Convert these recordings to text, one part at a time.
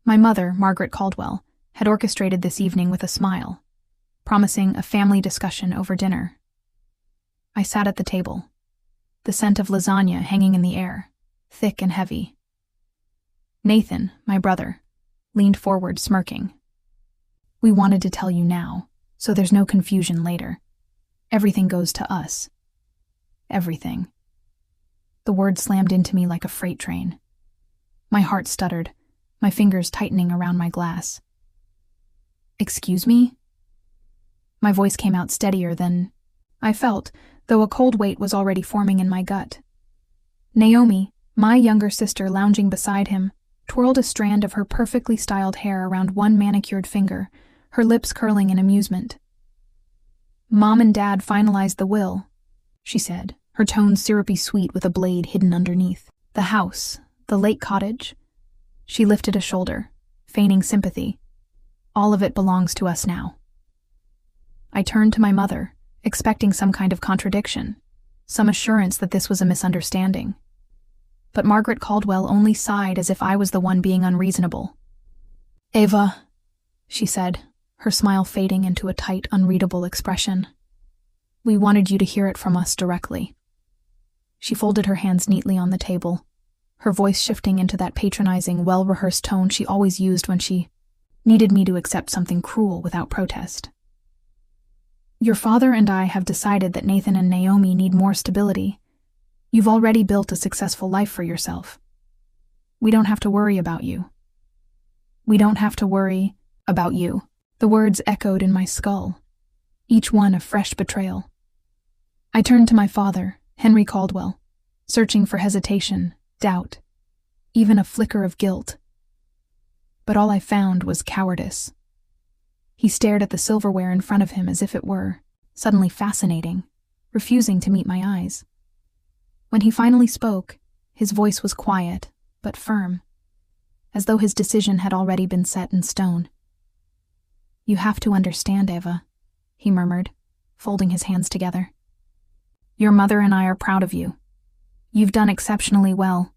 My mother, Margaret Caldwell, had orchestrated this evening with a smile, promising a family discussion over dinner. I sat at the table, the scent of lasagna hanging in the air, thick and heavy. Nathan, my brother, leaned forward, smirking. "We wanted to tell you now, so there's no confusion later. Everything goes to us. Everything." The word slammed into me like a freight train. My heart stuttered, my fingers tightening around my glass. "Excuse me?" My voice came out steadier than I felt, though a cold weight was already forming in my gut. Naomi, my younger sister lounging beside him, twirled a strand of her perfectly styled hair around one manicured finger, her lips curling in amusement. "Mom and Dad finalized the will," she said, her tone syrupy sweet with a blade hidden underneath. "The house, the lake cottage." She lifted a shoulder, feigning sympathy. "All of it belongs to us now." I turned to my mother, expecting some kind of contradiction, some assurance that this was a misunderstanding. But Margaret Caldwell only sighed as if I was the one being unreasonable. "Ava," she said, her smile fading into a tight, unreadable expression. "We wanted you to hear it from us directly." She folded her hands neatly on the table, her voice shifting into that patronizing, well-rehearsed tone she always used when she needed me to accept something cruel without protest. "Your father and I have decided that Nathan and Naomi need more stability. You've already built a successful life for yourself. We don't have to worry about you. We don't have to worry about you." The words echoed in my skull, each one a fresh betrayal. I turned to my father, Henry Caldwell, searching for hesitation, doubt, even a flicker of guilt. But all I found was cowardice. He stared at the silverware in front of him as if it were suddenly fascinating, refusing to meet my eyes. When he finally spoke, his voice was quiet, but firm, as though his decision had already been set in stone. "You have to understand, Ava," he murmured, folding his hands together. "Your mother and I are proud of you. You've done exceptionally well.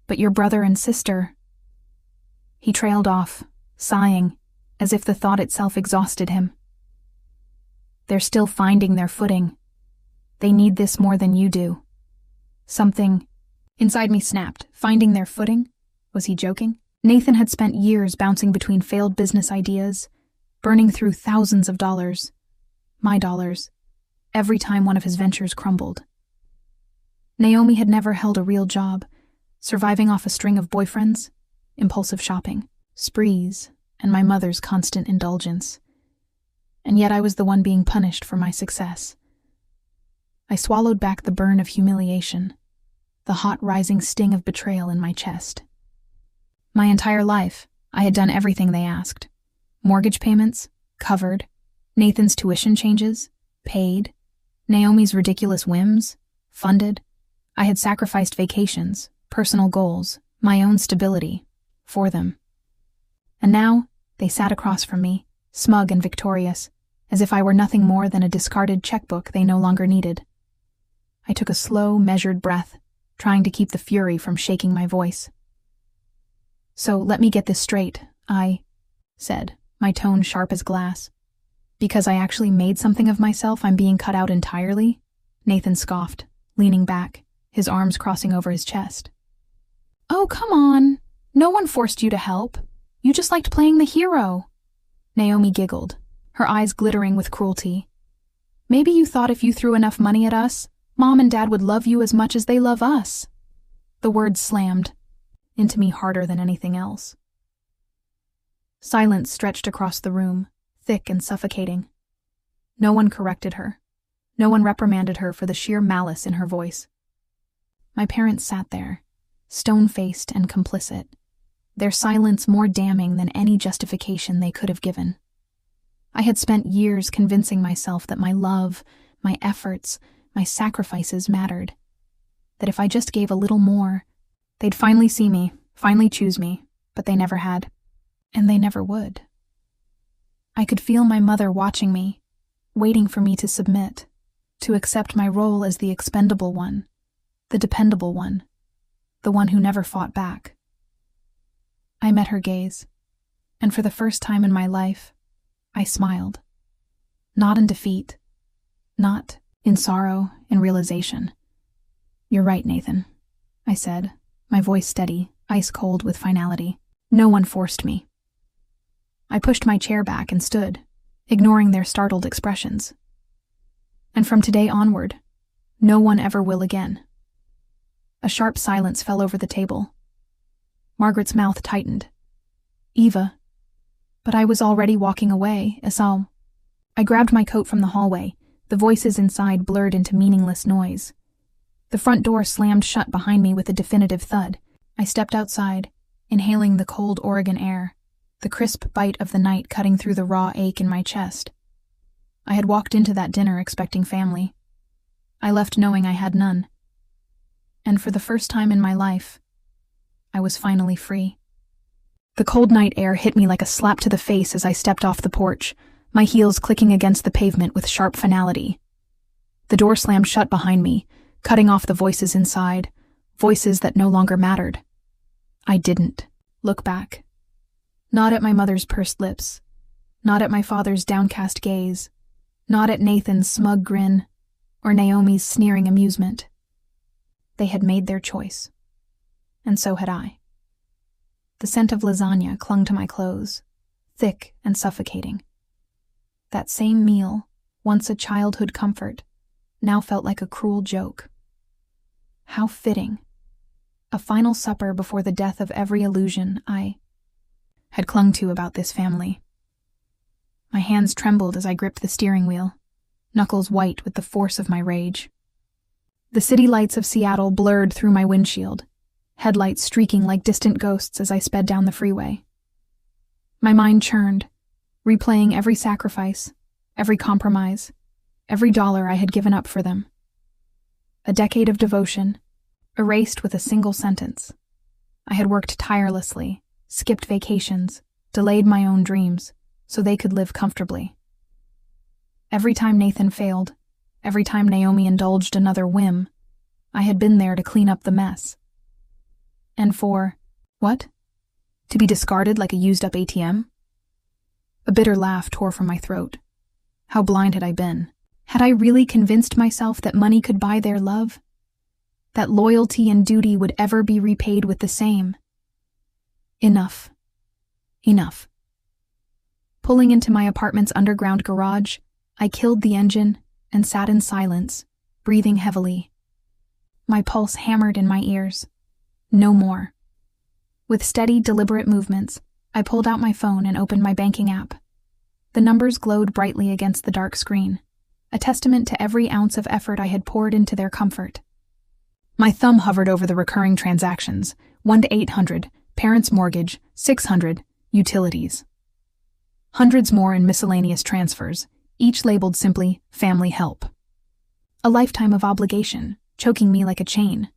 But your brother and sister—" He trailed off, sighing, as if the thought itself exhausted him. "They're still finding their footing. They need this more than you do." Something inside me snapped. Finding their footing? Was he joking? Nathan had spent years bouncing between failed business ideas, burning through thousands of dollars, my dollars, every time one of his ventures crumbled. Naomi had never held a real job, surviving off a string of boyfriends, impulsive shopping, sprees, and my mother's constant indulgence. And yet I was the one being punished for my success. I swallowed back the burn of humiliation, the hot rising sting of betrayal in my chest. My entire life, I had done everything they asked. Mortgage payments, covered. Nathan's tuition changes, paid. Naomi's ridiculous whims, funded. I had sacrificed vacations, personal goals, my own stability, for them. And now, they sat across from me, smug and victorious, as if I were nothing more than a discarded checkbook they no longer needed. I took a slow, measured breath, trying to keep the fury from shaking my voice. "So let me get this straight," I said, my tone sharp as glass. "Because I actually made something of myself, I'm being cut out entirely?" Nathan scoffed, leaning back, his arms crossing over his chest. "Oh, come on. No one forced you to help. You just liked playing the hero." Naomi giggled, her eyes glittering with cruelty. "Maybe you thought if you threw enough money at us, Mom and Dad would love you as much as they love us." The words slammed into me harder than anything else. Silence stretched across the room, thick and suffocating. No one corrected her. No one reprimanded her for the sheer malice in her voice. My parents sat there, stone-faced and complicit, their silence more damning than any justification they could have given. I had spent years convincing myself that my love, my efforts, my sacrifices mattered. That if I just gave a little more, they'd finally see me, finally choose me, but they never had. And they never would. I could feel my mother watching me, waiting for me to submit, to accept my role as the expendable one, the dependable one, the one who never fought back. I met her gaze, and for the first time in my life, I smiled. Not in defeat, not in sorrow, in realization. "You're right, Nathan," I said, my voice steady, ice cold with finality. "No one forced me." I pushed my chair back and stood, ignoring their startled expressions. "And from today onward, no one ever will again." A sharp silence fell over the table. Margaret's mouth tightened. "Eva." But I was already walking away, Esau. I grabbed my coat from the hallway, the voices inside blurred into meaningless noise. The front door slammed shut behind me with a definitive thud. I stepped outside, inhaling the cold Oregon air, the crisp bite of the night cutting through the raw ache in my chest. I had walked into that dinner expecting family. I left knowing I had none. And for the first time in my life, I was finally free. The cold night air hit me like a slap to the face as I stepped off the porch, my heels clicking against the pavement with sharp finality. The door slammed shut behind me, cutting off the voices inside, voices that no longer mattered. I didn't look back. Not at my mother's pursed lips, not at my father's downcast gaze, not at Nathan's smug grin, or Naomi's sneering amusement. They had made their choice, and so had I. The scent of lasagna clung to my clothes, thick and suffocating. That same meal, once a childhood comfort, now felt like a cruel joke. How fitting. A final supper before the death of every illusion I had clung to about this family. My hands trembled as I gripped the steering wheel, knuckles white with the force of my rage. The city lights of Seattle blurred through my windshield, headlights streaking like distant ghosts as I sped down the freeway. My mind churned, replaying every sacrifice, every compromise, every dollar I had given up for them. A decade of devotion, erased with a single sentence. I had worked tirelessly, skipped vacations, delayed my own dreams, so they could live comfortably. Every time Nathan failed, every time Naomi indulged another whim, I had been there to clean up the mess. And for, what? To be discarded like a used-up ATM? A bitter laugh tore from my throat. How blind had I been? Had I really convinced myself that money could buy their love? That loyalty and duty would ever be repaid with the same? Enough. Enough. Pulling into my apartment's underground garage, I killed the engine and sat in silence, breathing heavily. My pulse hammered in my ears. No more. With steady, deliberate movements, I pulled out my phone and opened my banking app. The numbers glowed brightly against the dark screen, a testament to every ounce of effort I had poured into their comfort. My thumb hovered over the recurring transactions, 1 to 800, parents' mortgage, 600, utilities. Hundreds more in miscellaneous transfers, each labeled simply family help. A lifetime of obligation, choking me like a chain.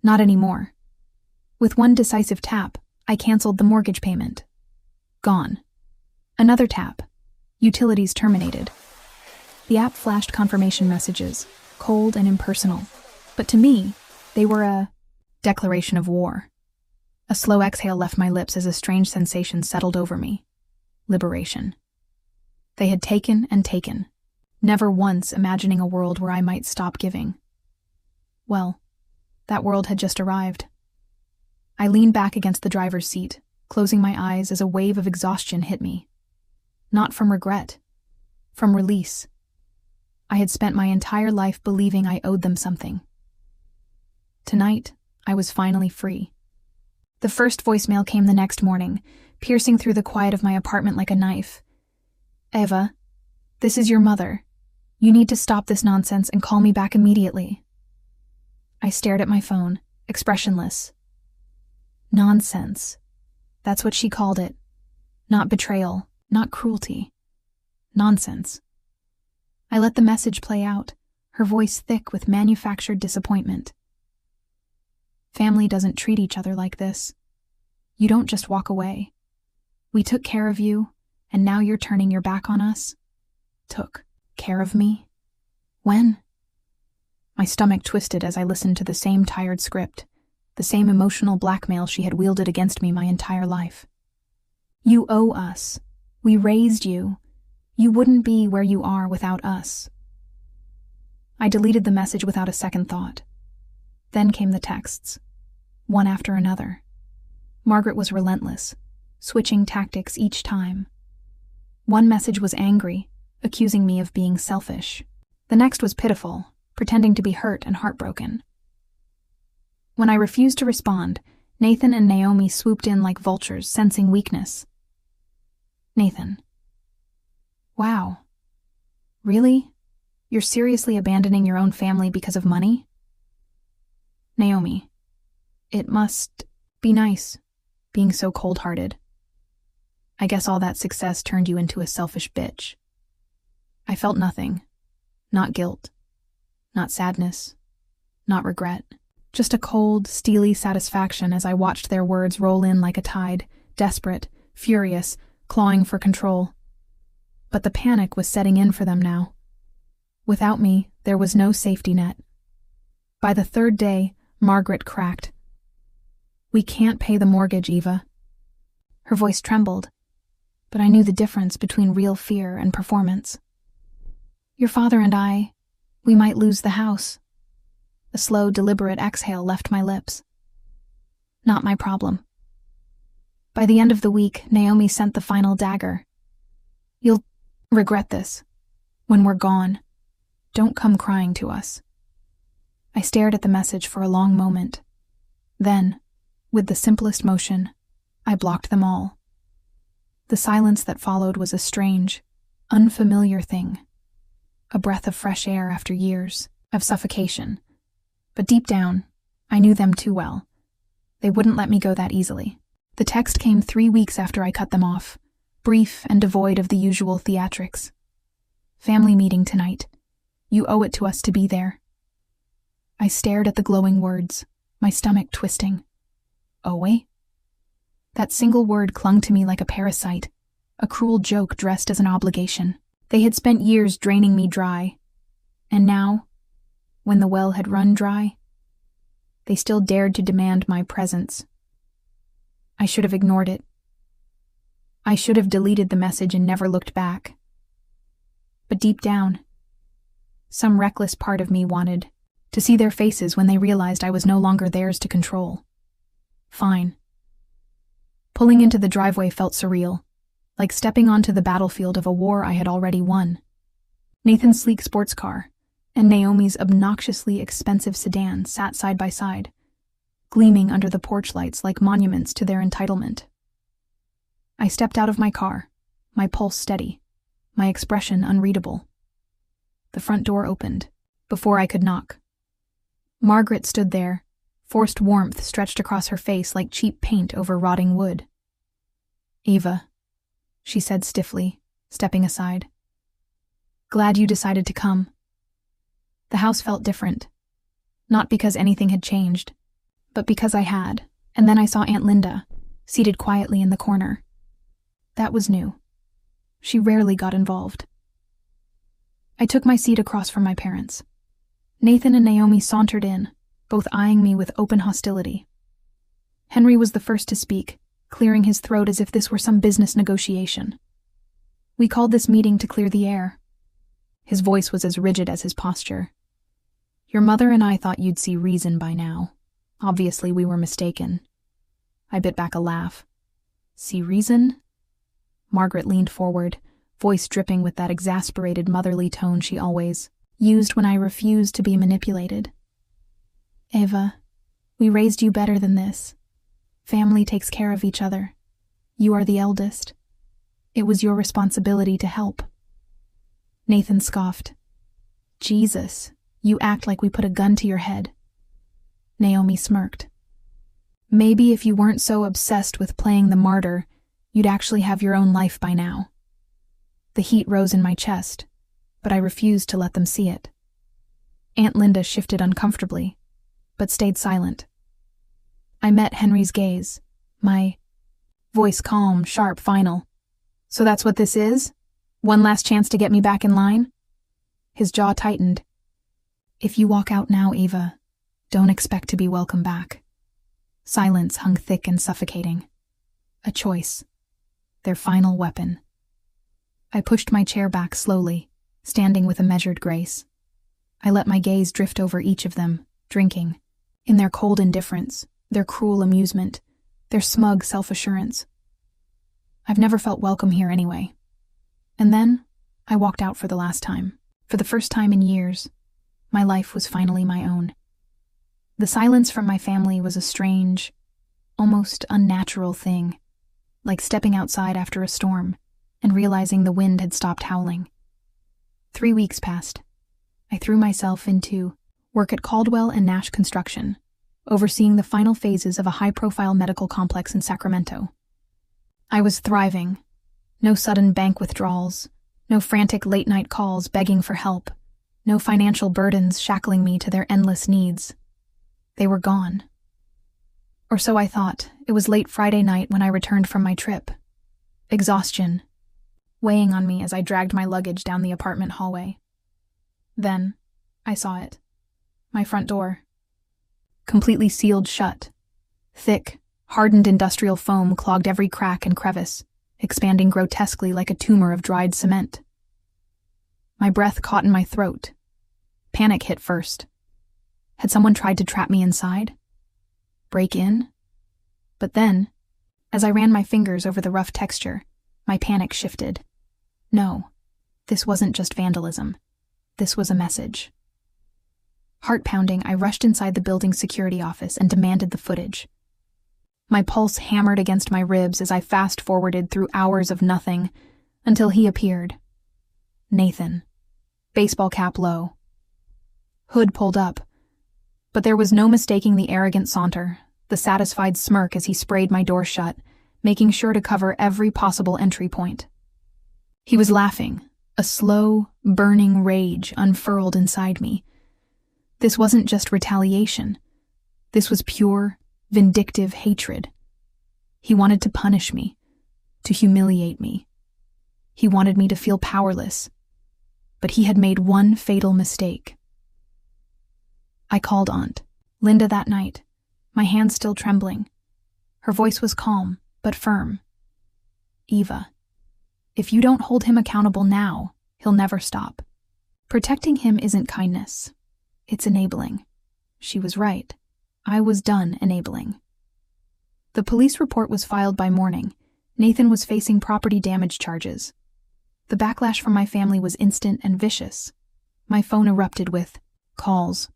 Not anymore. With one decisive tap, I canceled the mortgage payment. Gone. Another tap. Utilities terminated. The app flashed confirmation messages, cold and impersonal. But to me, they were a declaration of war. A slow exhale left my lips as a strange sensation settled over me. Liberation. They had taken and taken, never once imagining a world where I might stop giving. Well, that world had just arrived. I leaned back against the driver's seat, closing my eyes as a wave of exhaustion hit me. Not from regret, from release. I had spent my entire life believing I owed them something. Tonight, I was finally free. The first voicemail came the next morning, piercing through the quiet of my apartment like a knife. "Eva, this is your mother. You need to stop this nonsense and call me back immediately." I stared at my phone, expressionless. Nonsense. That's what she called it. Not betrayal, not cruelty. Nonsense. I let the message play out, her voice thick with manufactured disappointment. Family doesn't treat each other like this. You don't just walk away. We took care of you, and now you're turning your back on us? Took care of me? When? My stomach twisted as I listened to the same tired script. the same emotional blackmail she had wielded against me my entire life. You owe us. We raised you. You wouldn't be where you are without us. I deleted the message without a second thought. Then came the texts, one after another. Margaret was relentless, switching tactics each time. One message was angry, accusing me of being selfish. The next was pitiful, pretending to be hurt and heartbroken. When I refused to respond, Nathan and Naomi swooped in like vultures, sensing weakness. Nathan. Wow. Really? You're seriously abandoning your own family because of money? Naomi. It must be nice, being so cold-hearted. I guess all that success turned you into a selfish bitch. I felt nothing. Not guilt. Not sadness. Not regret. Just a cold, steely satisfaction as I watched their words roll in like a tide, desperate, furious, clawing for control. But the panic was setting in for them now. Without me, there was no safety net. By the third day, Margaret cracked. We can't pay the mortgage, Eva. Her voice trembled, but I knew the difference between real fear and performance. Your father and I, we might lose the house. A slow, deliberate exhale left my lips. Not my problem. By the end of the week, Naomi sent the final dagger. You'll regret this. When we're gone, don't come crying to us. I stared at the message for a long moment. Then, with the simplest motion, I blocked them all. The silence that followed was a strange, unfamiliar thing. A breath of fresh air after years of suffocation. But deep down, I knew them too well. They wouldn't let me go that easily. The text came 3 weeks after I cut them off, brief and devoid of the usual theatrics. Family meeting tonight. You owe it to us to be there. I stared at the glowing words, my stomach twisting. Owe? That single word clung to me like a parasite, a cruel joke dressed as an obligation. They had spent years draining me dry. And now, when the well had run dry, they still dared to demand my presence. I should have ignored it. I should have deleted the message and never looked back. But deep down, some reckless part of me wanted to see their faces when they realized I was no longer theirs to control. Fine. Pulling into the driveway felt surreal, like stepping onto the battlefield of a war I had already won. Nathan's sleek sports car and Naomi's obnoxiously expensive sedan sat side by side, gleaming under the porch lights like monuments to their entitlement. I stepped out of my car, my pulse steady, my expression unreadable. The front door opened, before I could knock. Margaret stood there, forced warmth stretched across her face like cheap paint over rotting wood. Eva, she said stiffly, stepping aside. Glad you decided to come. The house felt different. Not because anything had changed, but because I had, and then I saw Aunt Linda, seated quietly in the corner. That was new. She rarely got involved. I took my seat across from my parents. Nathan and Naomi sauntered in, both eyeing me with open hostility. Henry was the first to speak, clearing his throat as if this were some business negotiation. We called this meeting to clear the air. His voice was as rigid as his posture. Your mother and I thought you'd see reason by now. Obviously, we were mistaken. I bit back a laugh. See reason? Margaret leaned forward, voice dripping with that exasperated motherly tone she always used when I refused to be manipulated. Eva, we raised you better than this. Family takes care of each other. You are the eldest. It was your responsibility to help. Nathan scoffed. Jesus, you act like we put a gun to your head. Naomi smirked. Maybe if you weren't so obsessed with playing the martyr, you'd actually have your own life by now. The heat rose in my chest, but I refused to let them see it. Aunt Linda shifted uncomfortably, but stayed silent. I met Henry's gaze, my voice calm, sharp, final. So that's what this is? One last chance to get me back in line? His jaw tightened. If you walk out now, Eva, don't expect to be welcome back. Silence hung thick and suffocating. A choice. Their final weapon. I pushed my chair back slowly, standing with a measured grace. I let my gaze drift over each of them, drinking. In their cold indifference, their cruel amusement, their smug self-assurance. I've never felt welcome here anyway. And then, I walked out for the last time. For the first time in years, my life was finally my own. The silence from my family was a strange, almost unnatural thing, like stepping outside after a storm and realizing the wind had stopped howling. 3 weeks passed. I threw myself into work at Caldwell and Nash Construction, overseeing the final phases of a high-profile medical complex in Sacramento. I was thriving. No sudden bank withdrawals, no frantic late-night calls begging for help, no financial burdens shackling me to their endless needs. They were gone. Or so I thought. It was late Friday night when I returned from my trip. Exhaustion, weighing on me as I dragged my luggage down the apartment hallway. Then, I saw it. My front door. Completely sealed shut. Thick, hardened industrial foam clogged every crack and crevice, expanding grotesquely like a tumor of dried cement. My breath caught in my throat. Panic hit first. Had someone tried to trap me inside? Break in? But then, as I ran my fingers over the rough texture, my panic shifted. No, this wasn't just vandalism. This was a message. Heart-pounding, I rushed inside the building's security office and demanded the footage. My pulse hammered against my ribs as I fast-forwarded through hours of nothing, until he appeared. Nathan. Baseball cap low. Hood pulled up. But there was no mistaking the arrogant saunter, the satisfied smirk as he sprayed my door shut, making sure to cover every possible entry point. He was laughing, a slow, burning rage unfurled inside me. This wasn't just retaliation. This was pure, vindictive hatred. He wanted to punish me, to humiliate me. He wanted me to feel powerless. But he had made one fatal mistake. I called Aunt Linda that night, my hands still trembling. Her voice was calm, but firm. Eva, if you don't hold him accountable now, he'll never stop. Protecting him isn't kindness. It's enabling. She was right. I was done enabling. The police report was filed by morning. Nathan was facing property damage charges. The backlash from my family was instant and vicious. My phone erupted with calls.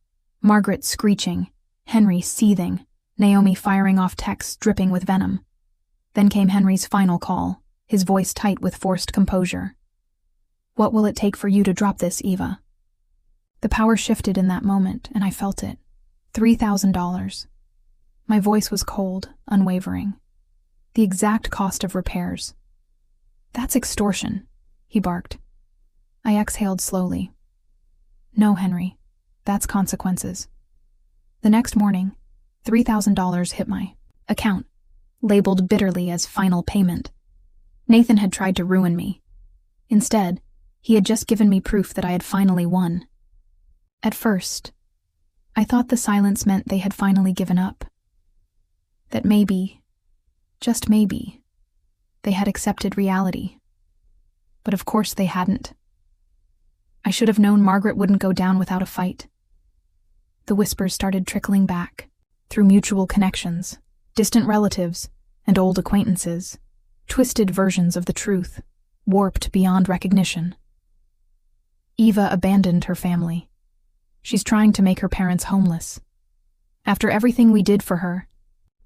Margaret screeching, Henry seething, Naomi firing off texts dripping with venom. Then came Henry's final call, his voice tight with forced composure. What will it take for you to drop this, Eva? The power shifted in that moment, and I felt it. $3,000. My voice was cold, unwavering. The exact cost of repairs. That's extortion, he barked. I exhaled slowly. No, Henry. That's consequences. The next morning, $3,000 hit my account, labeled bitterly as final payment. Nathan had tried to ruin me. Instead, he had just given me proof that I had finally won. At first, I thought the silence meant they had finally given up. That maybe, just maybe, they had accepted reality. But of course they hadn't. I should have known Margaret wouldn't go down without a fight. The whispers started trickling back, through mutual connections, distant relatives, and old acquaintances, twisted versions of the truth, warped beyond recognition. Eva abandoned her family. She's trying to make her parents homeless. After everything we did for her,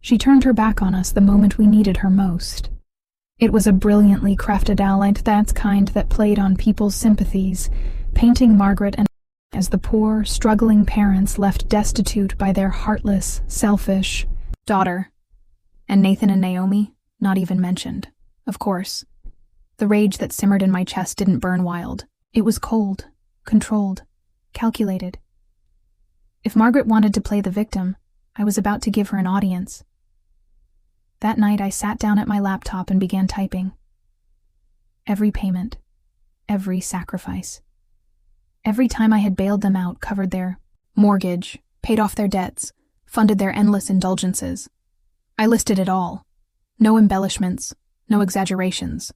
she turned her back on us the moment we needed her most. It was a brilliantly crafted ally that's kind that played on people's sympathies, painting Margaret and as the poor, struggling parents left destitute by their heartless, selfish daughter. And Nathan and Naomi, not even mentioned. Of course. The rage that simmered in my chest didn't burn wild. It was cold, controlled, calculated. If Margaret wanted to play the victim, I was about to give her an audience. That night I sat down at my laptop and began typing. Every payment, every sacrifice. Every time I had bailed them out, covered their mortgage, paid off their debts, funded their endless indulgences, I listed it all. No embellishments, no exaggerations.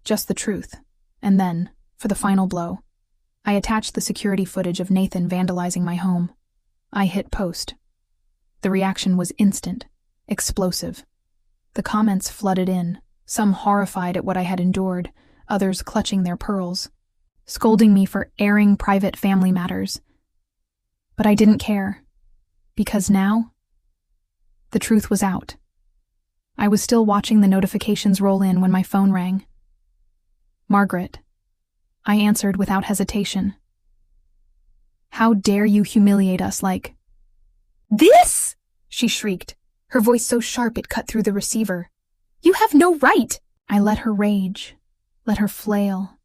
Just the truth. And then, for the final blow, I attached the security footage of Nathan vandalizing my home. I hit post. The reaction was instant, explosive. The comments flooded in, some horrified at what I had endured, others clutching their pearls, scolding me for airing private family matters. But I didn't care, because now, the truth was out. I was still watching the notifications roll in when my phone rang. Margaret. I answered without hesitation. How dare you humiliate us like this? She shrieked, her voice so sharp it cut through the receiver. You have no right! I let her rage, let her flail,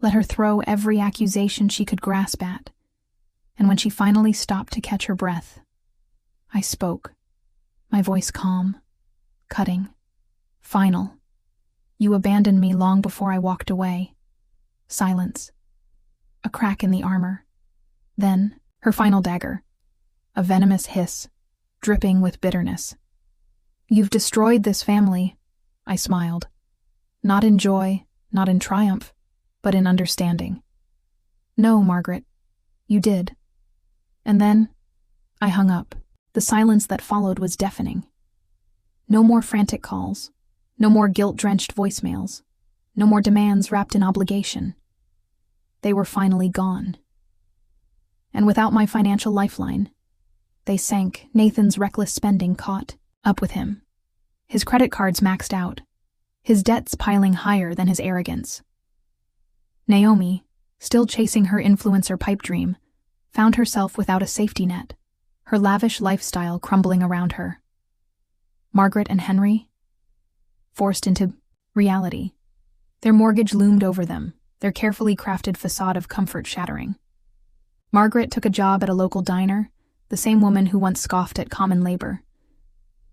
let her throw every accusation she could grasp at. And when she finally stopped to catch her breath, I spoke, my voice calm, cutting, final. You abandoned me long before I walked away. Silence. A crack in the armor. Then, her final dagger. A venomous hiss, dripping with bitterness. You've destroyed this family, I smiled. Not in joy, not in triumph, but in understanding. No, Margaret, you did. And then, I hung up. The silence that followed was deafening. No more frantic calls. No more guilt-drenched voicemails. No more demands wrapped in obligation. They were finally gone. And without my financial lifeline, they sank. Nathan's reckless spending caught up with him. His credit cards maxed out, his debts piling higher than his arrogance. Naomi, still chasing her influencer pipe dream, found herself without a safety net, her lavish lifestyle crumbling around her. Margaret and Henry, forced into reality. Their mortgage loomed over them, their carefully crafted facade of comfort shattering. Margaret took a job at a local diner, the same woman who once scoffed at common labor.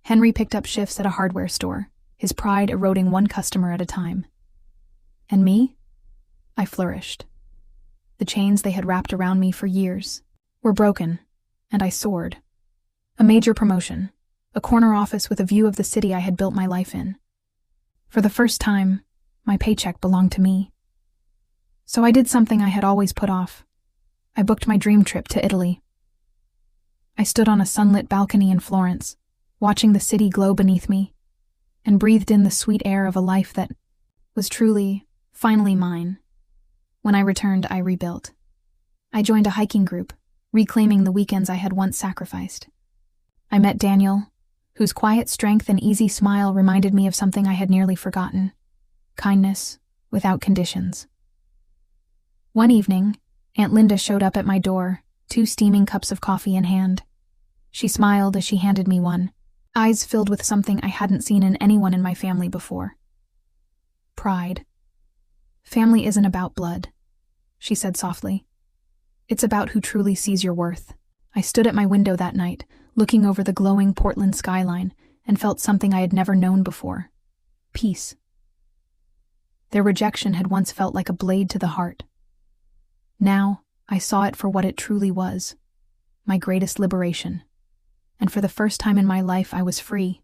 Henry picked up shifts at a hardware store, his pride eroding one customer at a time. And me? I flourished. The chains they had wrapped around me for years were broken, and I soared. A major promotion, a corner office with a view of the city I had built my life in. For the first time, my paycheck belonged to me. So I did something I had always put off. I booked my dream trip to Italy. I stood on a sunlit balcony in Florence, watching the city glow beneath me, and breathed in the sweet air of a life that was truly, finally mine. When I returned, I rebuilt. I joined a hiking group, reclaiming the weekends I had once sacrificed. I met Daniel, whose quiet strength and easy smile reminded me of something I had nearly forgotten: kindness without conditions. One evening, Aunt Linda showed up at my door, 2 steaming cups of coffee in hand. She smiled as she handed me one, eyes filled with something I hadn't seen in anyone in my family before. Pride. Family isn't about blood, she said softly. It's about who truly sees your worth. I stood at my window that night, looking over the glowing Portland skyline, and felt something I had never known before: peace. Their rejection had once felt like a blade to the heart. Now, I saw it for what it truly was: my greatest liberation. And for the first time in my life, I was free.